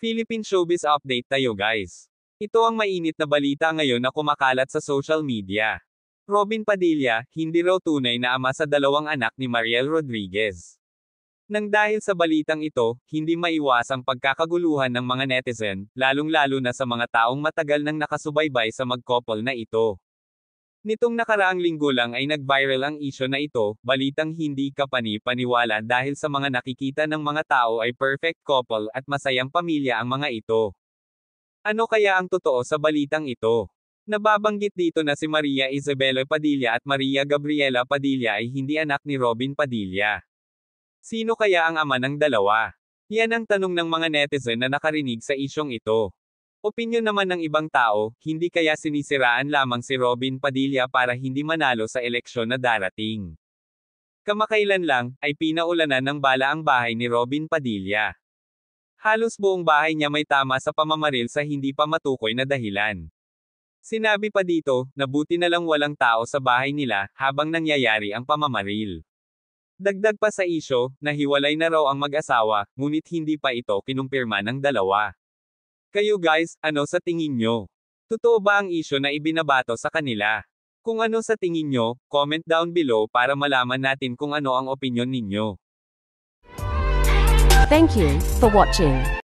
Philippine Showbiz Update tayo guys. Ito ang mainit na balita ngayon na kumakalat sa social media. Robin Padilla, hindi raw tunay na ama sa dalawang anak ni Mariel Rodriguez. Nang dahil sa balitang ito, hindi maiwasang pagkakaguluhan ng mga netizen, lalong-lalo na sa mga taong matagal nang nakasubaybay sa mag-couple na ito. Nitong nakaraang linggo lang ay nag-viral ang isyu na ito, balitang hindi ka pani-paniwala dahil sa mga nakikita ng mga tao ay perfect couple at masayang pamilya ang mga ito. Ano kaya ang totoo sa balitang ito? Nababanggit dito na si Maria Isabela Padilla at Maria Gabriela Padilla ay hindi anak ni Robin Padilla. Sino kaya ang ama ng dalawa? Yan ang tanong ng mga netizen na nakarinig sa isyong ito. Opinyon naman ng ibang tao, hindi kaya sinisiraan lamang si Robin Padilla para hindi manalo sa eleksyon na darating. Kamakailan lang, ay pinaulanan ng bala ang bahay ni Robin Padilla. Halos buong bahay niya may tama sa pamamaril sa hindi pa matukoy na dahilan. Sinabi pa dito, na buti na lang walang tao sa bahay nila, habang nangyayari ang pamamaril. Dagdag pa sa isyo, nahiwalay na raw ang mag-asawa, ngunit hindi pa ito kinumpirma ng dalawa. Kayo guys, ano sa tingin nyo? Totoo ba ang isyu na ibinabato sa kanila? Kung ano sa tingin nyo, comment down below para malaman natin kung ano ang opinyon ninyo. Thank you for watching.